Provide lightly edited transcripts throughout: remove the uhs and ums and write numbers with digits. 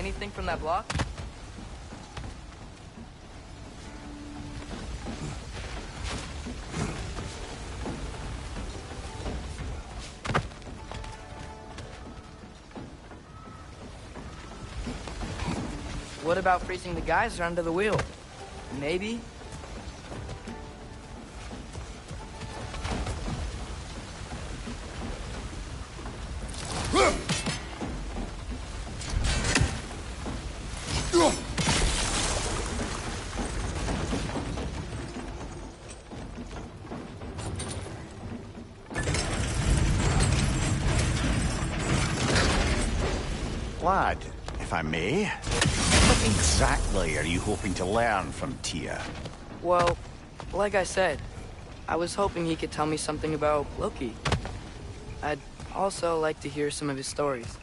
anything from that block? What about freezing the geyser under the wheel? Maybe? Lad, if I may, what exactly are you hoping to learn from Tyr? Well, like I said, I was hoping he could tell me something about Loki. I'd also like to hear some of his stories.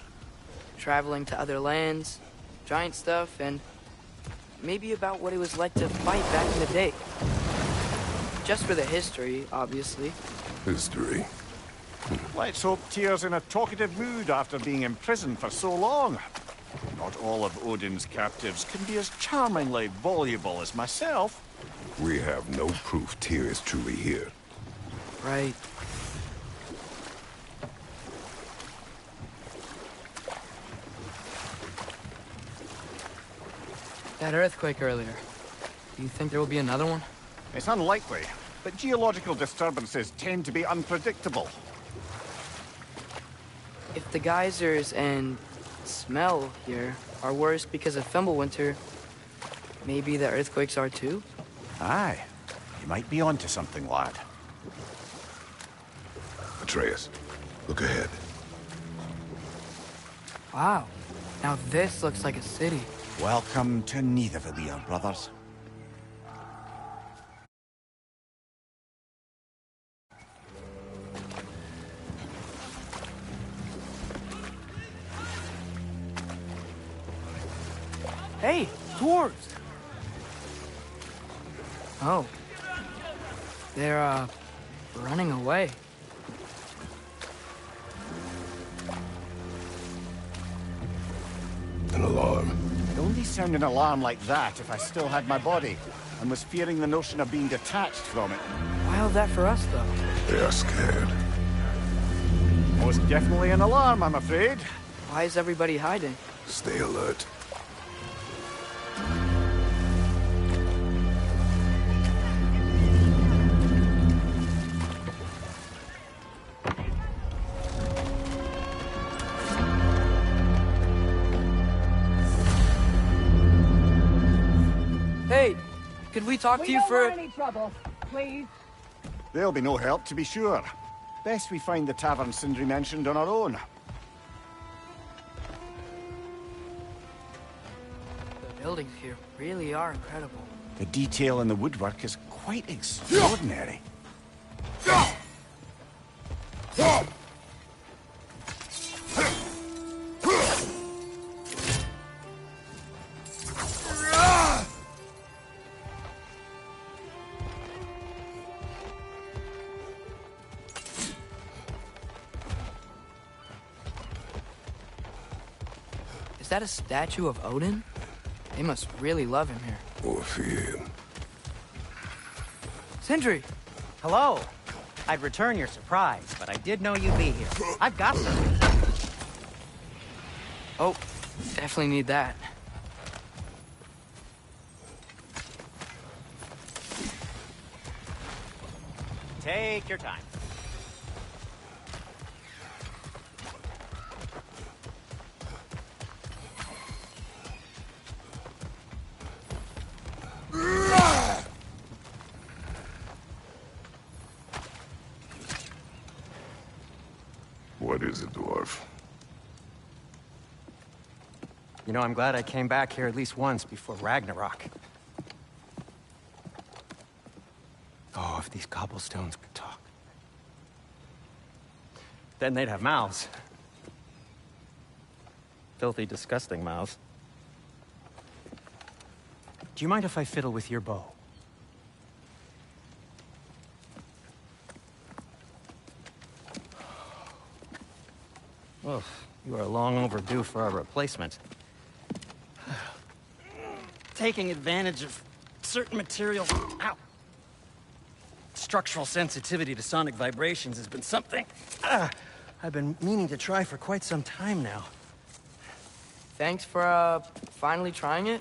Traveling to other lands, giant stuff, and maybe about what it was like to fight back in the day. Just for the history, obviously. History. Let's hope Tyr's in a talkative mood after being imprisoned for so long. Not all of Odin's captives can be as charmingly voluble as myself. We have no proof Tyr is truly here. Right. That earthquake earlier. Do you think there will be another one? It's unlikely, but geological disturbances tend to be unpredictable. If the geysers and smell here are worse because of Fimbulwinter, maybe the earthquakes are too? Aye. You might be onto something, lad. Atreus, look ahead. Wow. Now this looks like a city. Welcome to Nidavellir, brothers. Hey, dwarves! Oh. They're, running away. An alarm. I'd only sound an alarm like that if I still had my body, and was fearing the notion of being detached from it. Wild that for us, though. They are scared. Most definitely an alarm, I'm afraid. Why is everybody hiding? Stay alert. Hey, could we talk to you for... We don't want any trouble, please. There'll be no help, to be sure. Best we find the tavern Sindri mentioned on our own. The buildings here really are incredible. The detail in the woodwork is quite extraordinary. Is that a statue of Odin? They must really love him here. Or fear him. Sindri! Hello. I'd return your surprise, but I did know you'd be here. I've got something. Oh, definitely need that. Take your time. What is it, dwarf? You know, I'm glad I came back here at least once before Ragnarok. Oh, if these cobblestones could talk. Then they'd have mouths. Filthy, disgusting mouths. Do you mind if I fiddle with your bow? Oh, you are long overdue for a replacement. taking advantage of certain materials. Ow. Structural sensitivity to sonic vibrations has been something I've been meaning to try for quite some time now. Thanks for, finally trying it.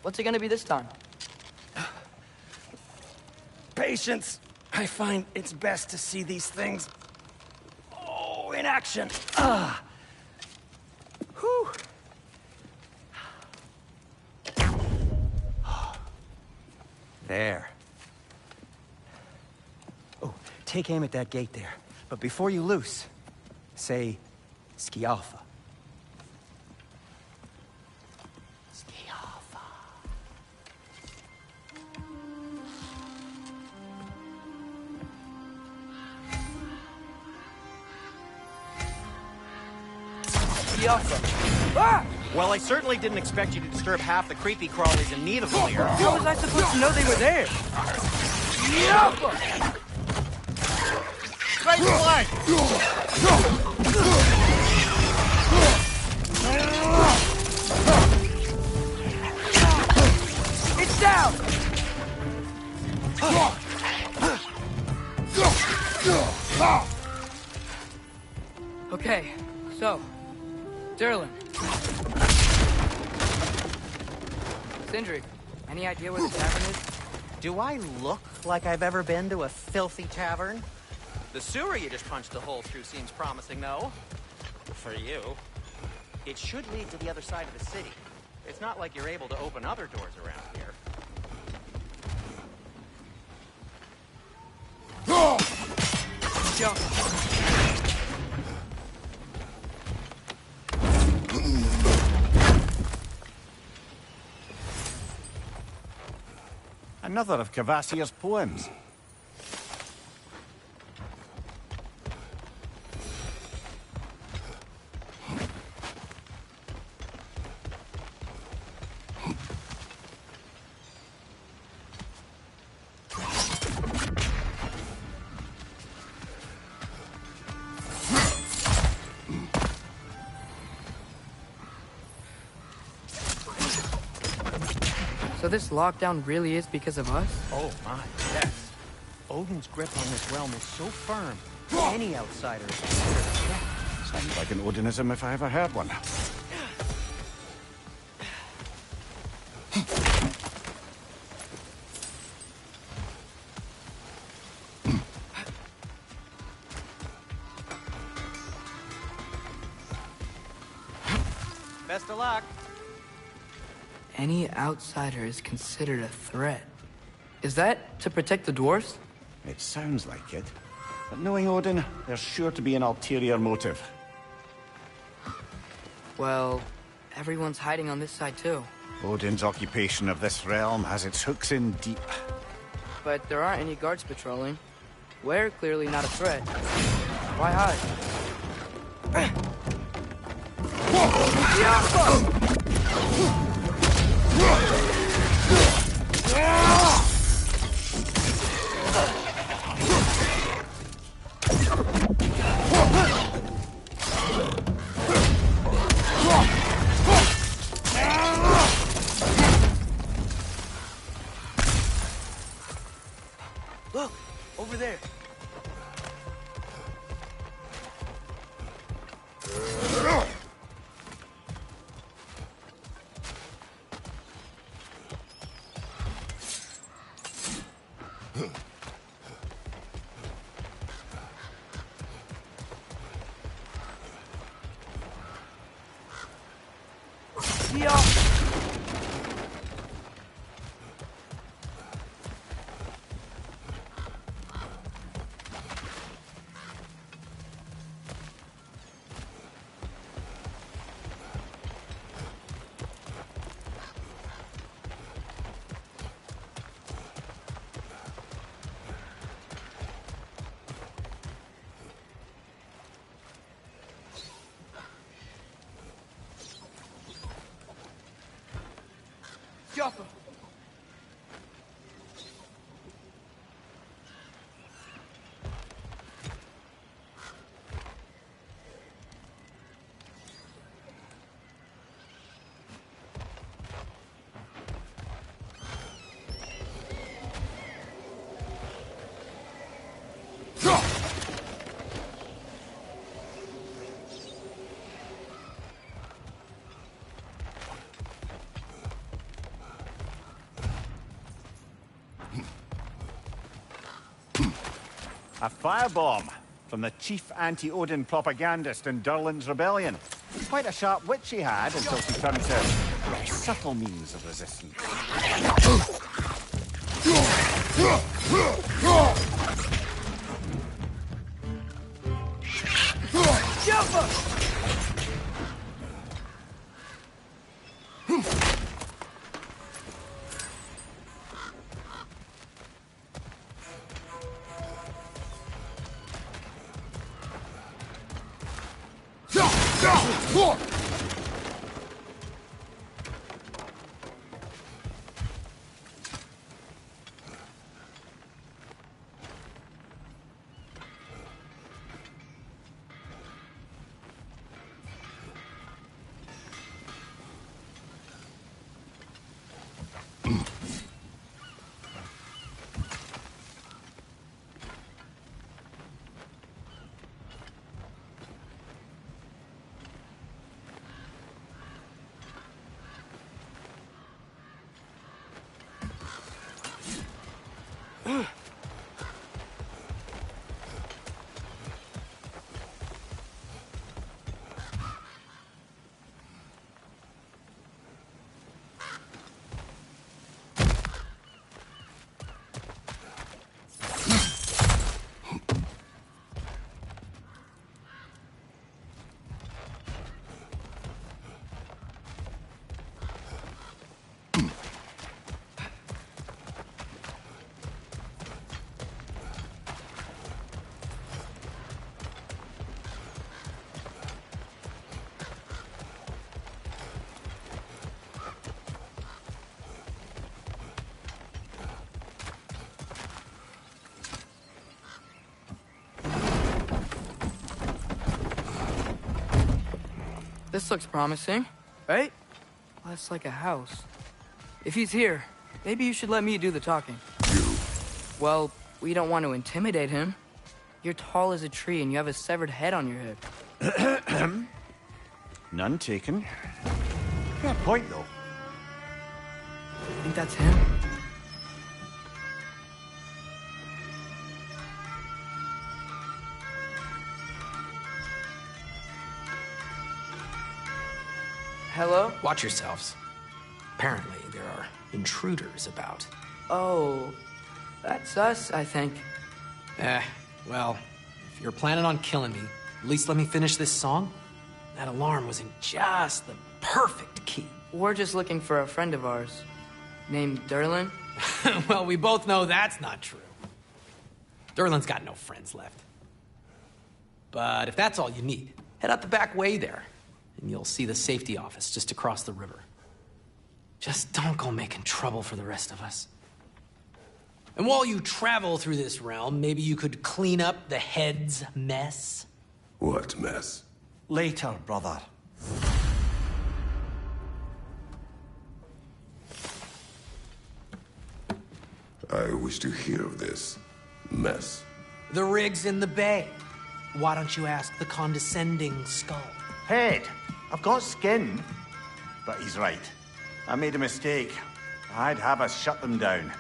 What's it gonna be this time? Patience. I find it's best to see these things, in action. Whew. There. Oh, take aim at that gate there. But before you loose, say, Scialfa. Scialfa. Scialfa. Ah! Well, I certainly didn't expect you to disturb half the creepy crawlies in Nidavellir. How was I supposed to know they were there? Scialfa! Right flag! It's down! Okay, so, Durlin. Sindri, any idea where the tavern is? Do I look like I've ever been to a filthy tavern? The sewer you just punched a hole through seems promising, though. For you. It should lead to the other side of the city. It's not like you're able to open other doors around here. Jump. Another of Kvasir's poems. So this lockdown really is because of us? Oh my, yes. Odin's grip on this realm is so firm, any outsider is considered a threat. Sounds like an Odinism if I ever heard one. Best of luck. Any outsider is considered a threat. Is that to protect the dwarves? It sounds like it. But knowing Odin, there's sure to be an ulterior motive. Well, everyone's hiding on this side too. Odin's occupation of this realm has its hooks in deep. But there aren't any guards patrolling. We're clearly not a threat. Why hide? Look, over there. Joppa. A firebomb from the chief anti-Odin propagandist in Durlin's rebellion. Quite a sharp wit she had until she turned to very subtle means of resistance. This looks promising, right? Well, that's like a house. If he's here, maybe you should let me do the talking. You? Well, we don't want to intimidate him. You're tall as a tree and you have a severed head on your head. None taken. Fair point, though. You think that's him? Hello? Watch yourselves. Apparently, there are intruders about. Oh, that's us, I think. Well, if you're planning on killing me, at least let me finish this song. That alarm was in just the perfect key. We're just looking for a friend of ours, named Durlin. Well, we both know that's not true. Durlin's got no friends left. But if that's all you need, head out the back way there, and you'll see the safety office just across the river. Just don't go making trouble for the rest of us. And while you travel through this realm, maybe you could clean up the head's mess? What mess? Later, brother. I wish to hear of this mess. The rig's in the bay. Why don't you ask the condescending skull? Head, I've got skin. But he's right. I made a mistake. I'd have us shut them down.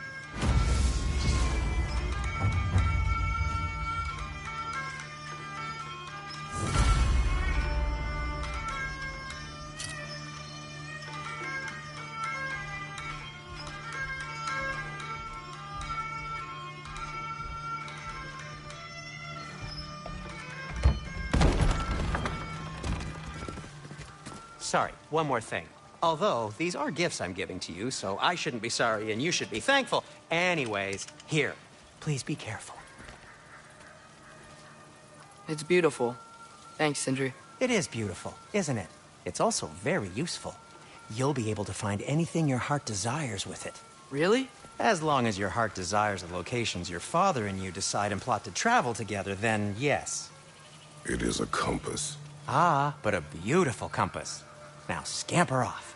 Sorry, one more thing. Although, these are gifts I'm giving to you, so I shouldn't be sorry and you should be thankful. Anyways, here, please be careful. It's beautiful. Thanks, Sindri. It is beautiful, isn't it? It's also very useful. You'll be able to find anything your heart desires with it. Really? As long as your heart desires the locations your father and you decide and plot to travel together, then yes. It is a compass. Ah, but a beautiful compass. Now scamper off.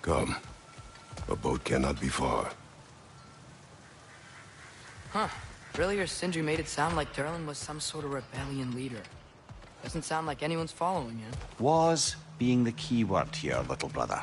Come. A boat cannot be far. Huh. Earlier, Sindri made it sound like Durlin was some sort of rebellion leader. Doesn't sound like anyone's following him. Was being the key word here, little brother.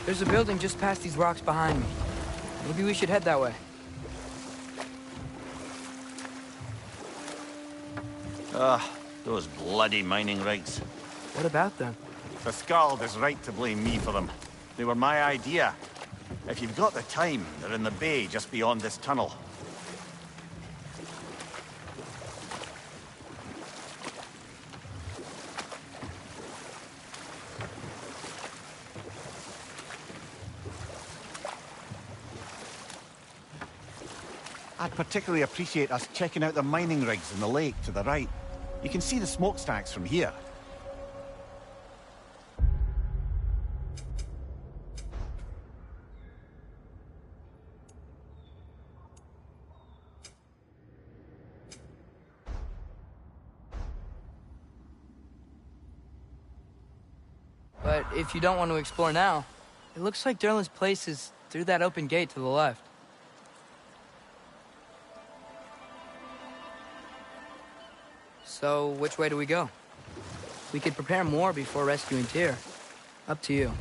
There's a building just past these rocks behind me. Maybe we should head that way. Those bloody mining rights. What about them? The Skald is right to blame me for them. They were my idea. If you've got the time, they're in the bay just beyond this tunnel. I'd particularly appreciate us checking out the mining rigs in the lake to the right. You can see the smokestacks from here. But if you don't want to explore now, it looks like Durlin's place is through that open gate to the left. So, which way do we go? We could prepare more before rescuing Tyr. Up to you.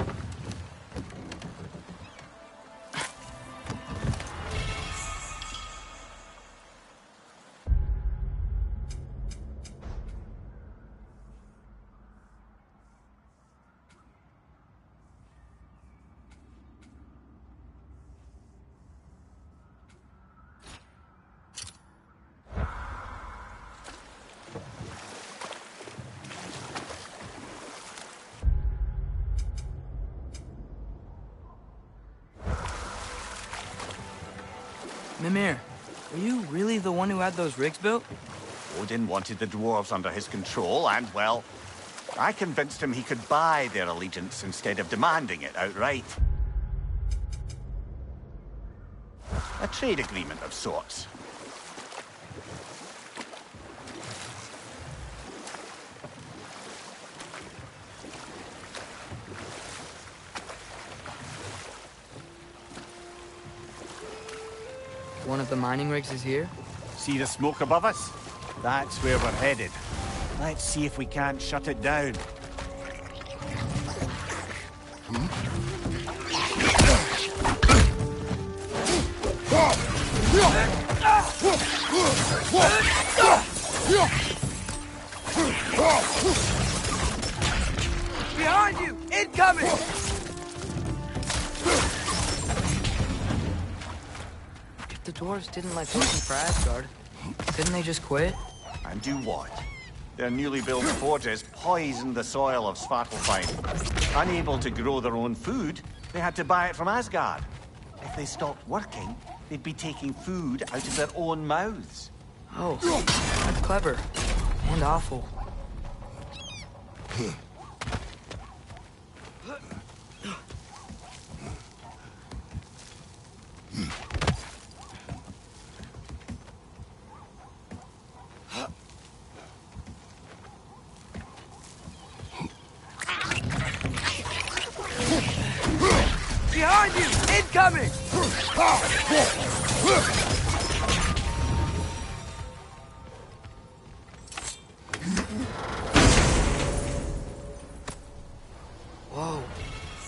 Mimir, are you really the one who had those rigs built? Odin wanted the dwarves under his control, and, well, I convinced him he could buy their allegiance instead of demanding it outright. A trade agreement of sorts. One of the mining rigs is here? See the smoke above us? That's where we're headed. Let's see if we can't shut it down. Behind you! Incoming! If the dwarves didn't like working for Asgard, couldn't they just quit? And do what? Their newly built forges poisoned the soil of Svartalfheim. Unable to grow their own food, they had to buy it from Asgard. If they stopped working, they'd be taking food out of their own mouths. Oh, that's clever. And awful. coming! Whoa.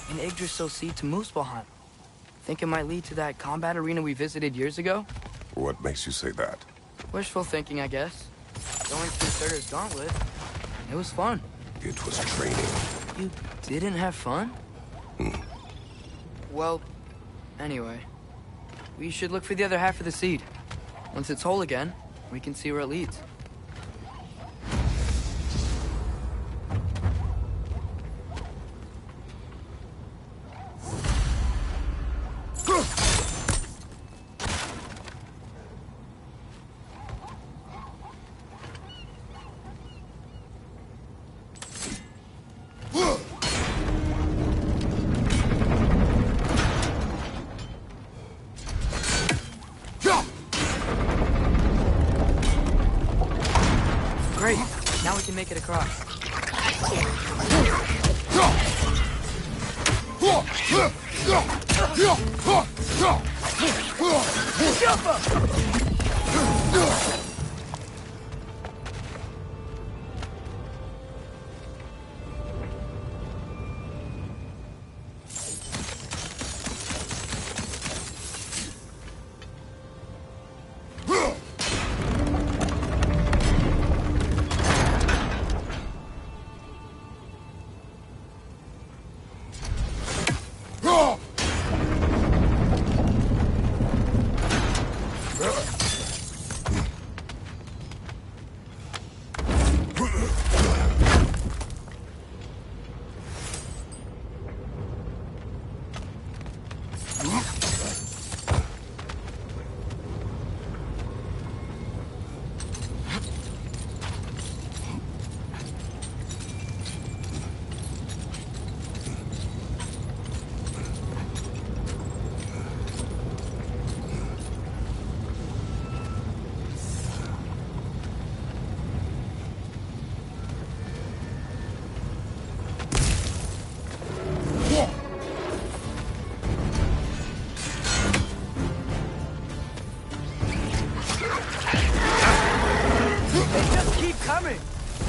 An Yggdrasil seed to Muspelheim. Think it might lead to that combat arena we visited years ago? What makes you say that? Wishful thinking, I guess. Going through Surtur's gauntlet. It was fun. It was training. You didn't have fun? Well, anyway. We should look for the other half of the seed. Once it's whole again, we can see where it leads. Great. Now we can make it across.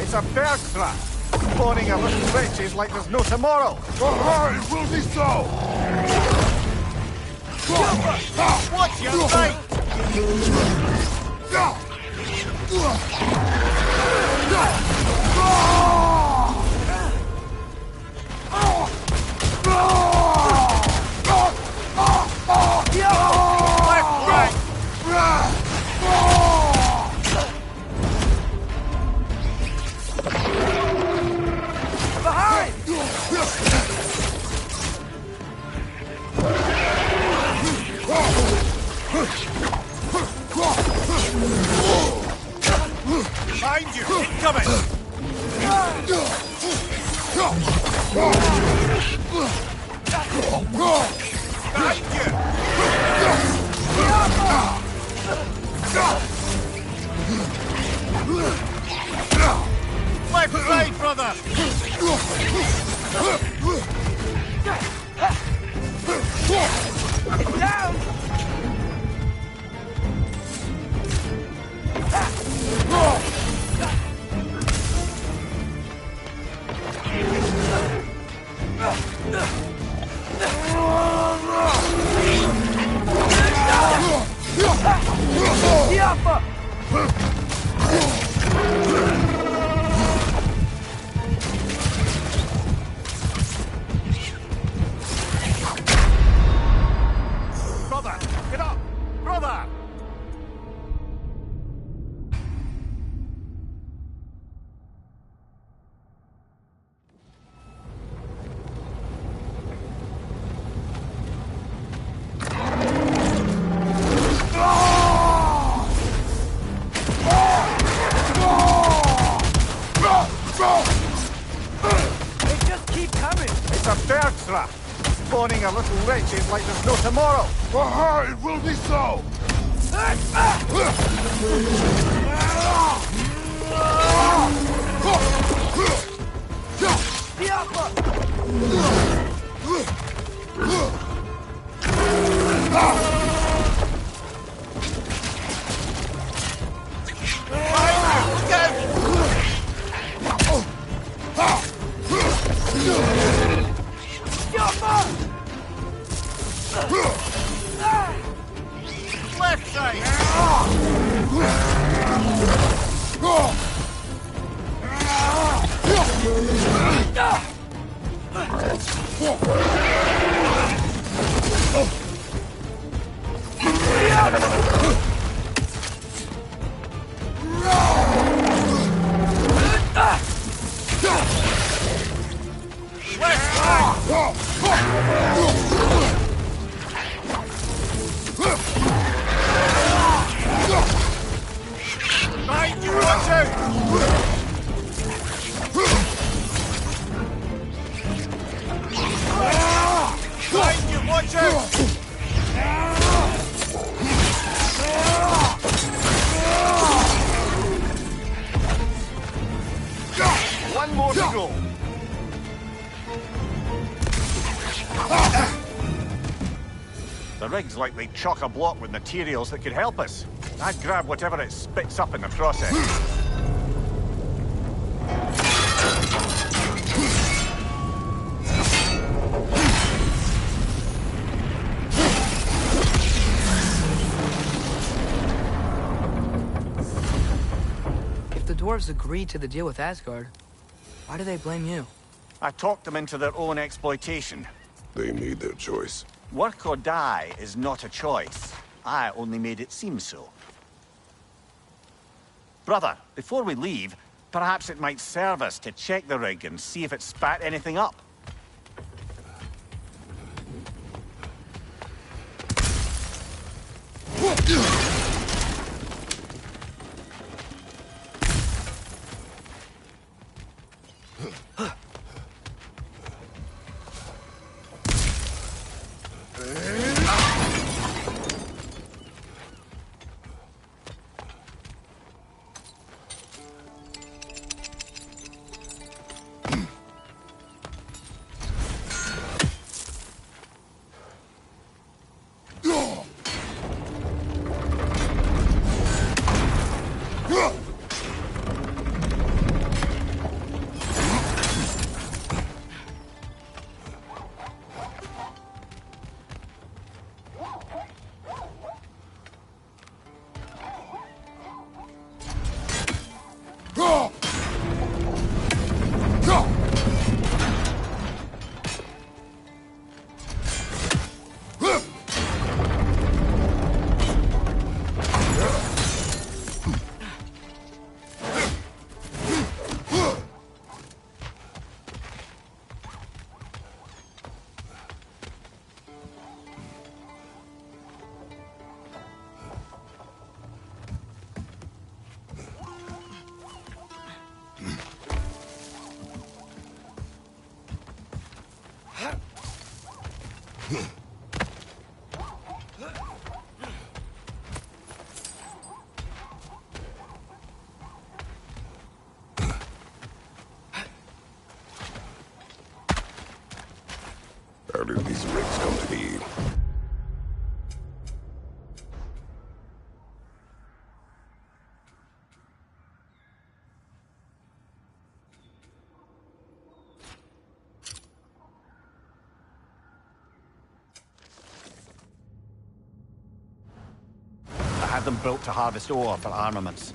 It's a bird trap. Spawning our little wretches like there's no tomorrow. It will be so! Watch your right! Behind you! Incoming! Behind you! Left side, brother! It's down! Brother, get up! Brother! They just keep coming! It's a bird trap. Spawning our little wretches like there's no tomorrow. It will be so! The Alpha! rig's likely chock-a-block with materials that could help us. I'd grab whatever it spits up in the process. If the dwarves agreed to the deal with Asgard, why do they blame you? I talked them into their own exploitation. They made their choice. Work or die is not a choice. I only made it seem so. Brother, before we leave, perhaps it might serve us to check the rig and see if it spat anything up. How did these rigs come to be? I had them built to harvest ore for armaments.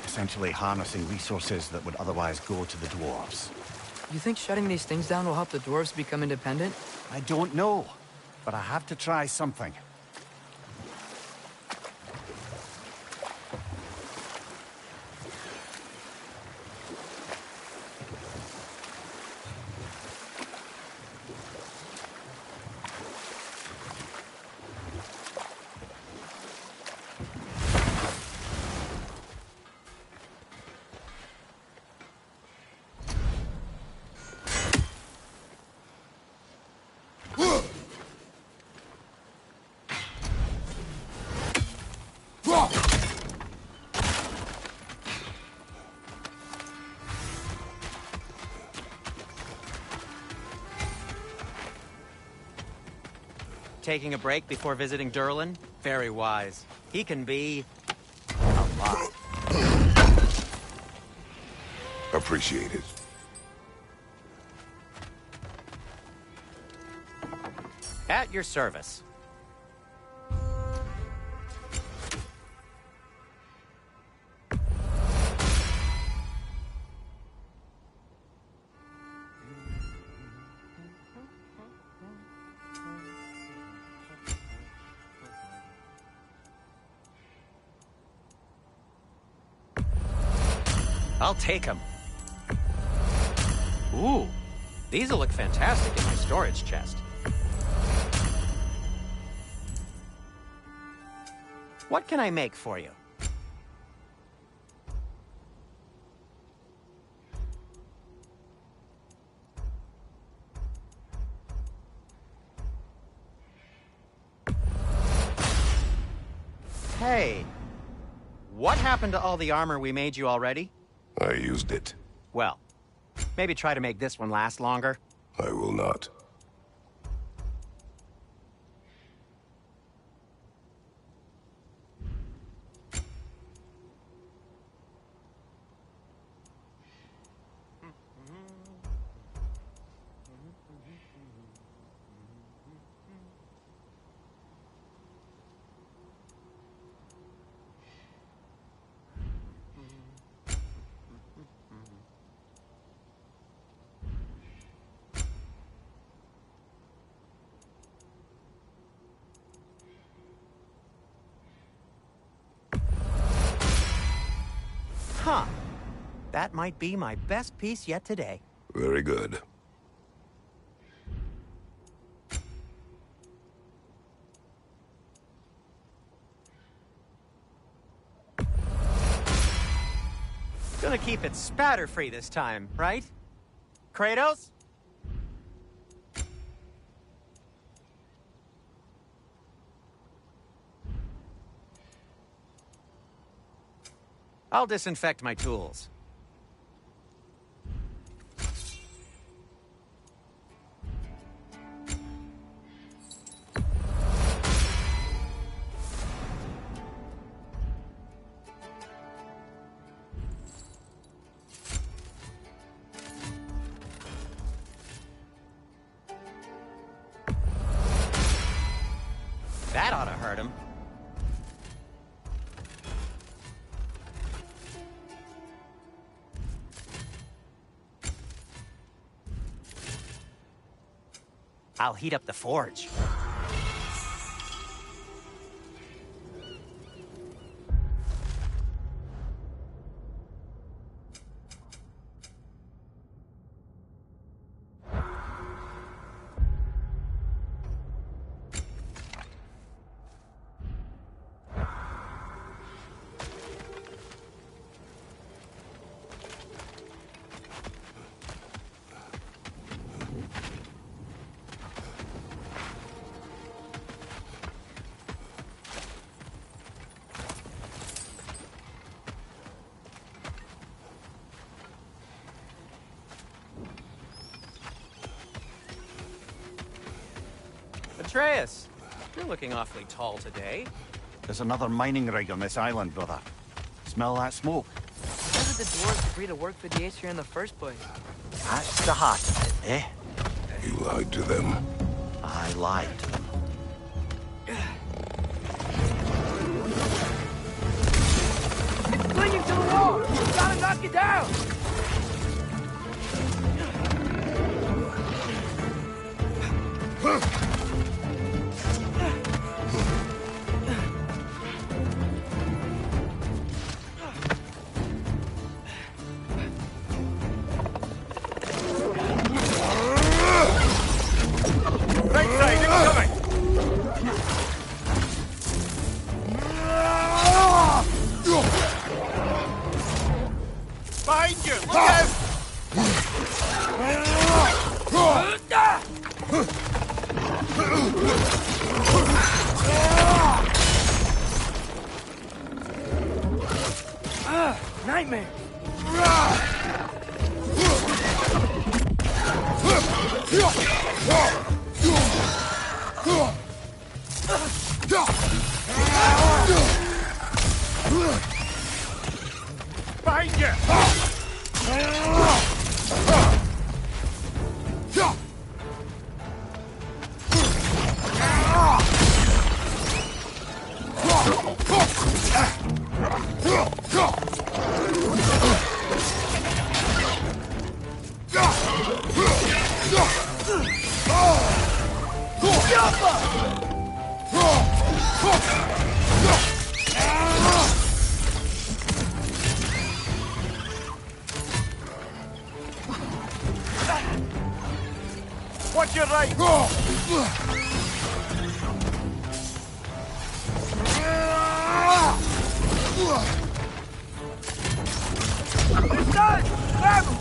Essentially harnessing resources that would otherwise go to the dwarves. You think shutting these things down will help the dwarves become independent? I don't know, but I have to try something. Taking a break before visiting Durlin? Very wise. He can be a lot. Appreciate it. At your service. I'll take them. Ooh, these'll look fantastic in my storage chest. What can I make for you? Hey, what happened to all the armor we made you already? I used it. Well, maybe try to make this one last longer. I will not. Huh. That might be my best piece yet today. Very good. Gonna keep it spatter-free this time, right? Kratos? I'll disinfect my tools. That ought to hurt him. I'll heat up the forge. Atreus, you're looking awfully tall today. There's another mining rig on this island, brother. Smell that smoke? How did the dwarves agree to work for the Aesir in the first place? That's the heart of it, eh? You lied to them. I lied to them. It's clinging to the wall! You gotta knock it down! Right side, incoming! Behind you! Look out! Nightmare! Behind you! Watch your right! It's done! Grab him!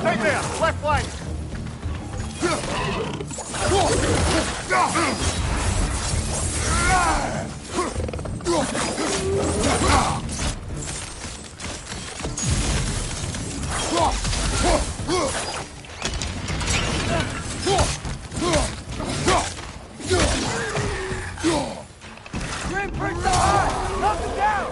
Right there! Left flank! Grim Prince so high! Knock him down!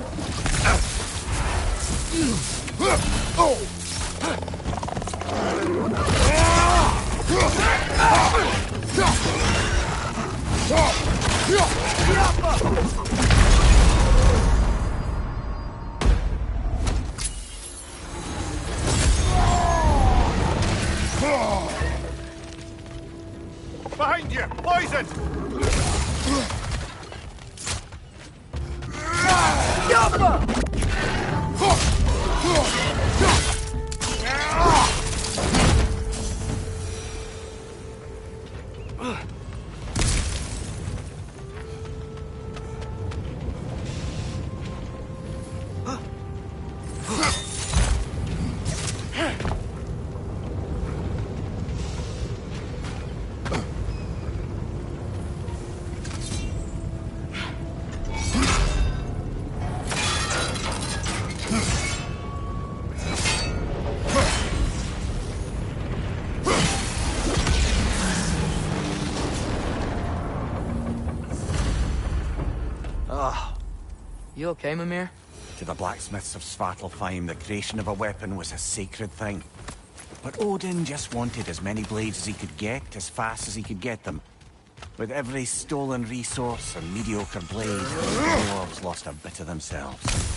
Behind you! Poison! You okay, Mimir? To the blacksmiths of Svartalfheim, the creation of a weapon was a sacred thing. But Odin just wanted as many blades as he could get, as fast as he could get them. With every stolen resource and mediocre blade, the dwarves lost a bit of themselves.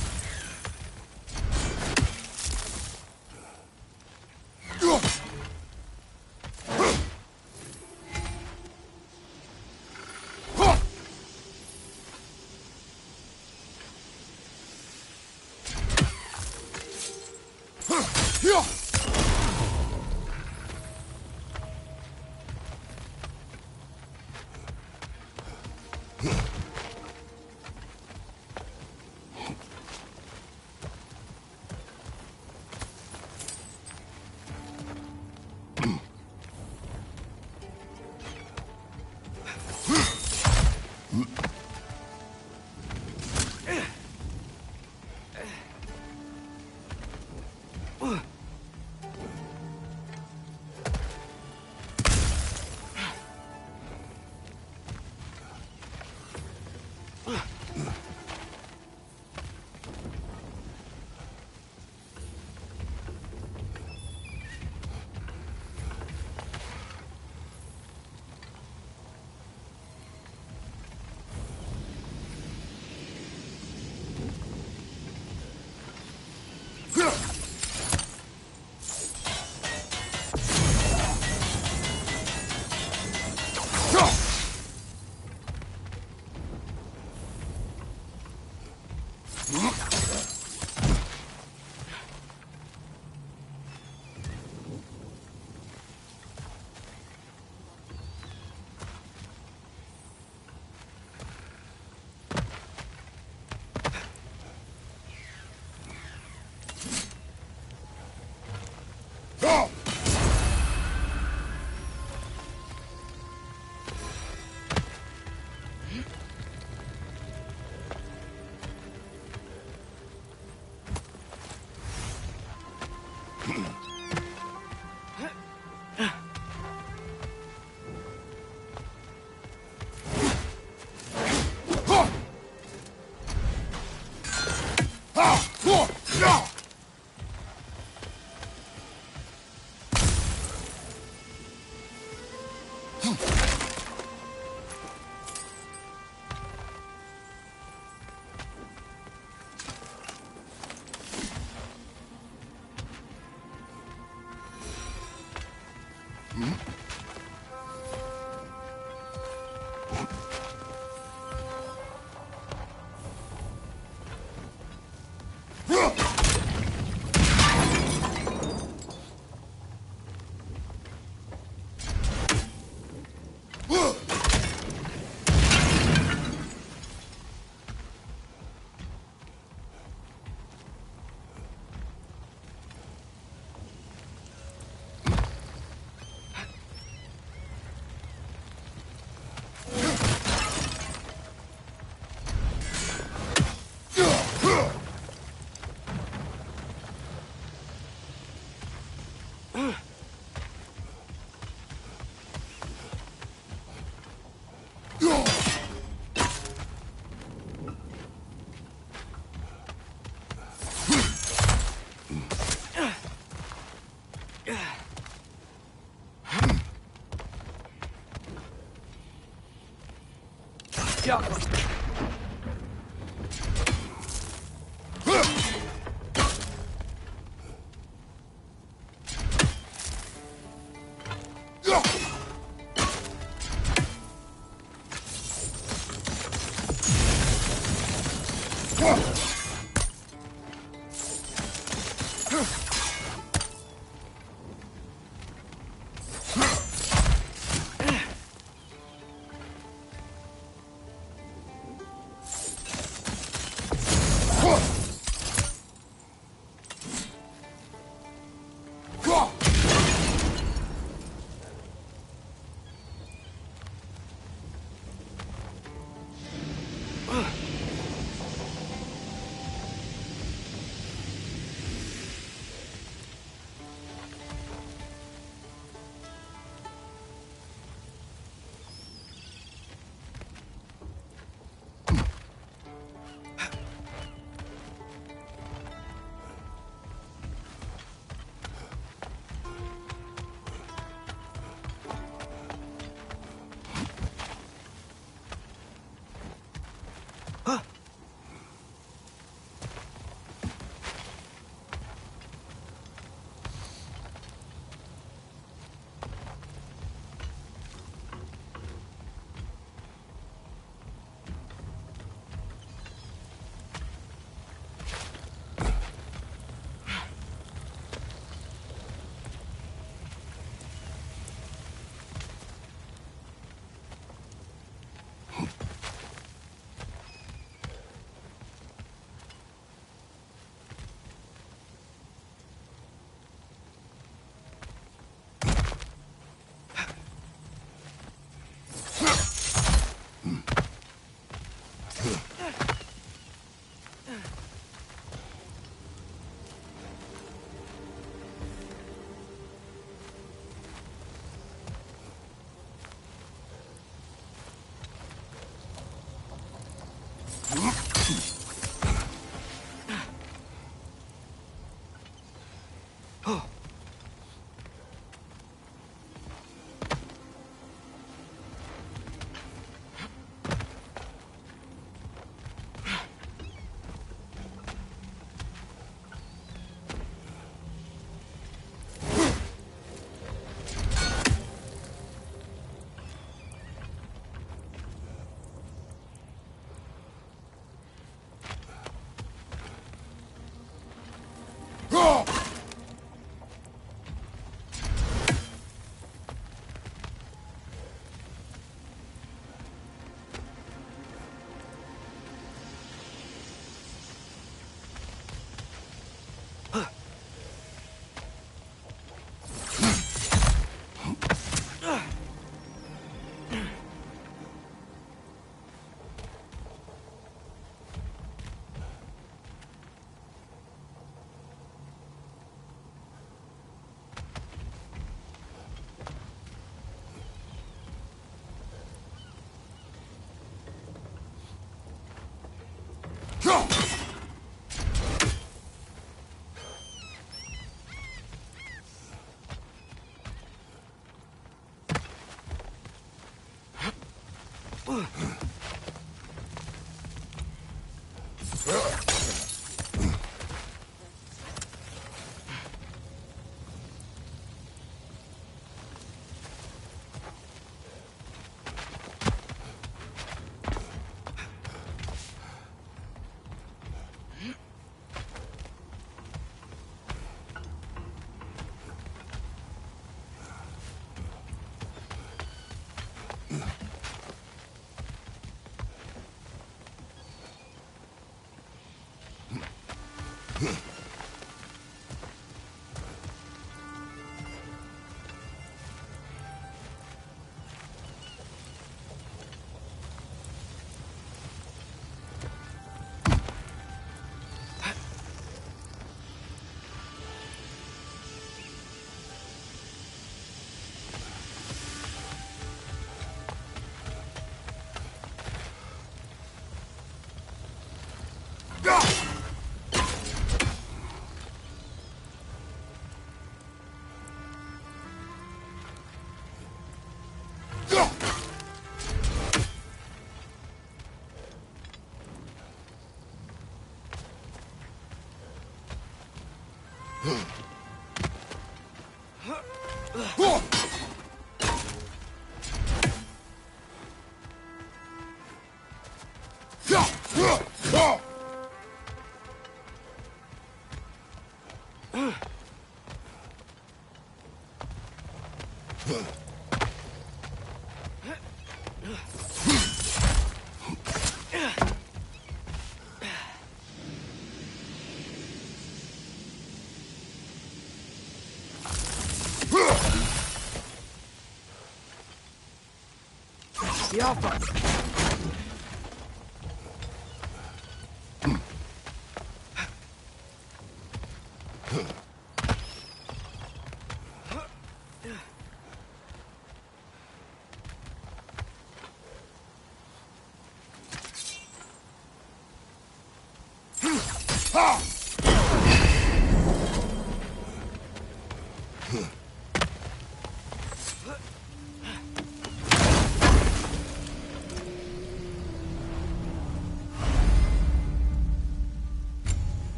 The Alpha.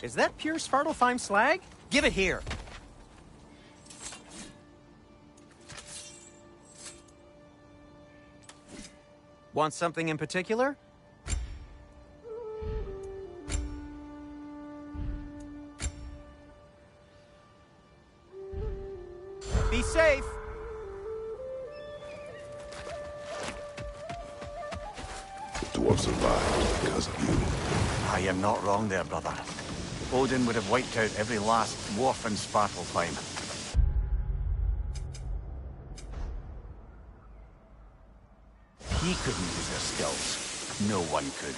Is that pure Svartalfheim slag? Give it here. Want something in particular? Be safe. The dwarves survived because of you. I am not wrong there, brother. Odin would have wiped out every last dwarf in Svartalfheim. He couldn't use their skills. No one could.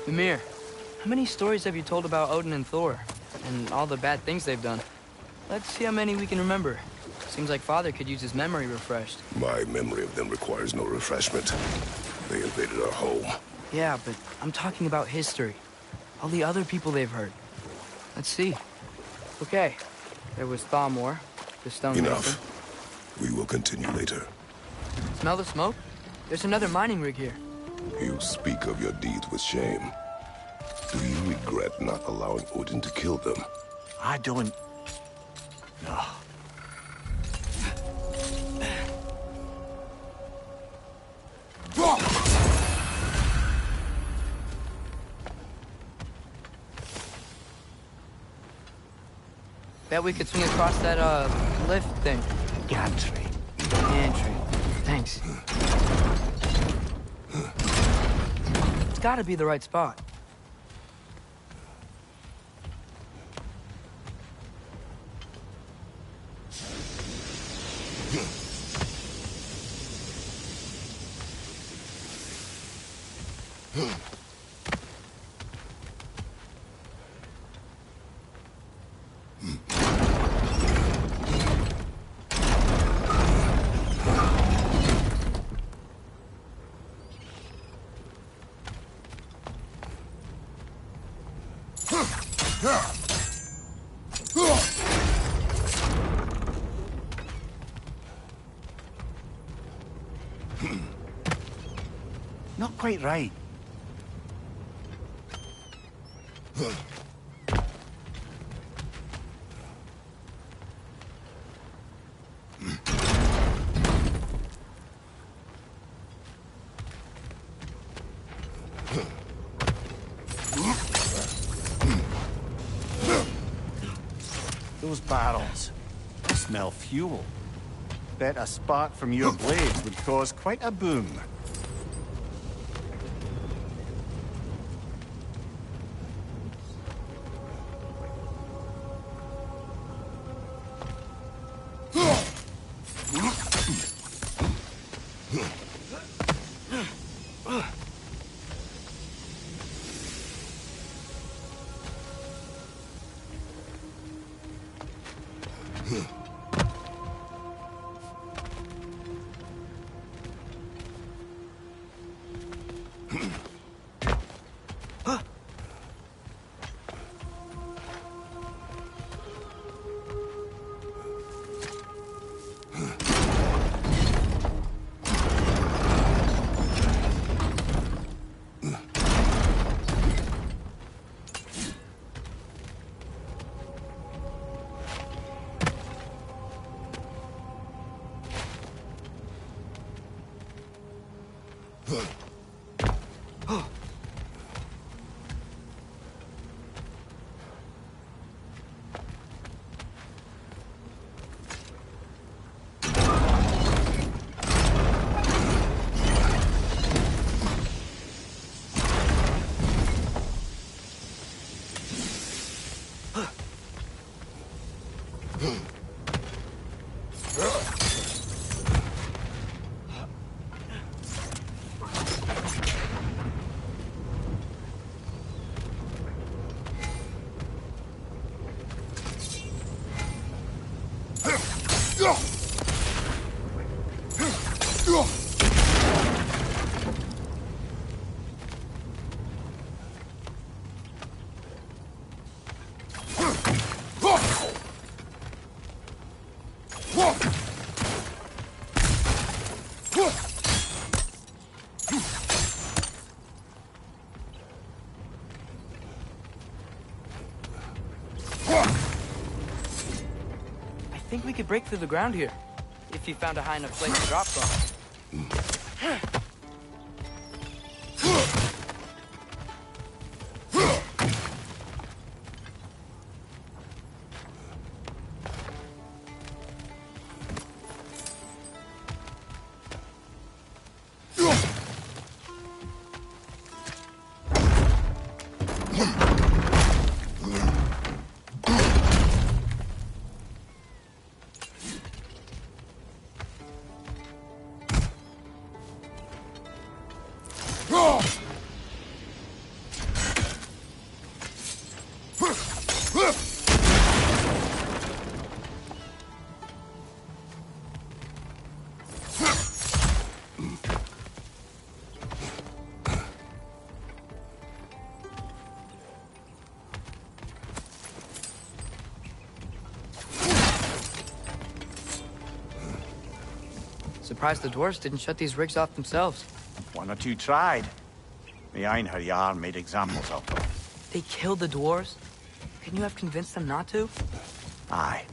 Mimir, how many stories have you told about Odin and Thor? And all the bad things they've done? Let's see how many we can remember. Seems like Father could use his memory refreshed. My memory of them requires no refreshment. They invaded our home. Yeah, but I'm talking about history. All the other people they've hurt. Let's see. Okay, there was Thalmor, the stone Enough. We will continue later. mason. Smell the smoke? There's another mining rig here. You speak of your deeds with shame. Do you regret not allowing Odin to kill them? I don't... No. Bet we could swing across that, lift thing. Gantry. Gantry. Thanks. It's gotta be the right spot. Not quite right. Those barrels, they smell fuel. Bet a spark from your blades would cause quite a boom. I think we could break through the ground here, if you found a high enough place to drop from. Surprised the dwarves didn't shut these rigs off themselves. One or two tried. The Einherjar made examples of them. They killed the dwarves? Couldn't you have convinced them not to? Aye.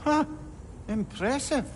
Huh. Impressive.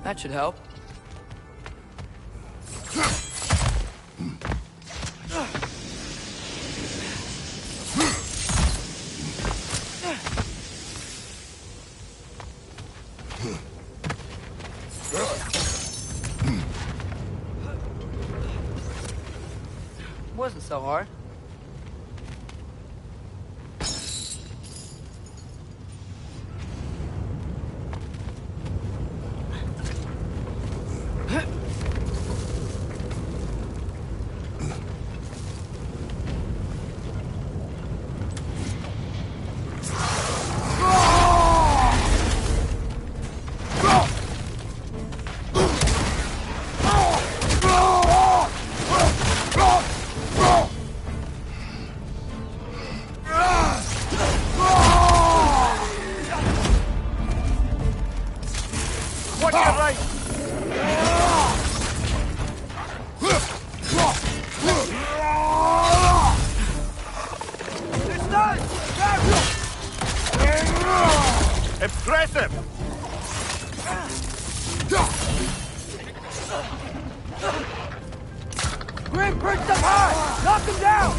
That should help. Wasn't so hard. Watch your right! It's done! Impressive! Grim, perched up high! Knock him down!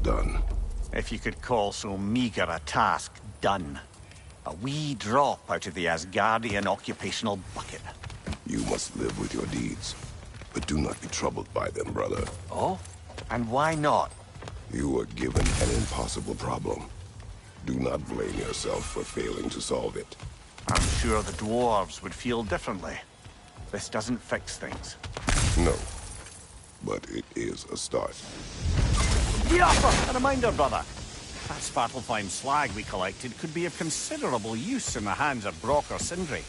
Done. If you could call so meager a task done. A wee drop out of the Asgardian occupational bucket. You must live with your deeds, but do not be troubled by them, brother. Oh? And why not? You were given an impossible problem. Do not blame yourself for failing to solve it. I'm sure the dwarves would feel differently. This doesn't fix things. No, but it is a start. Get off! A reminder, brother. That Svartalfheim slag we collected could be of considerable use in the hands of Brock or Sindri.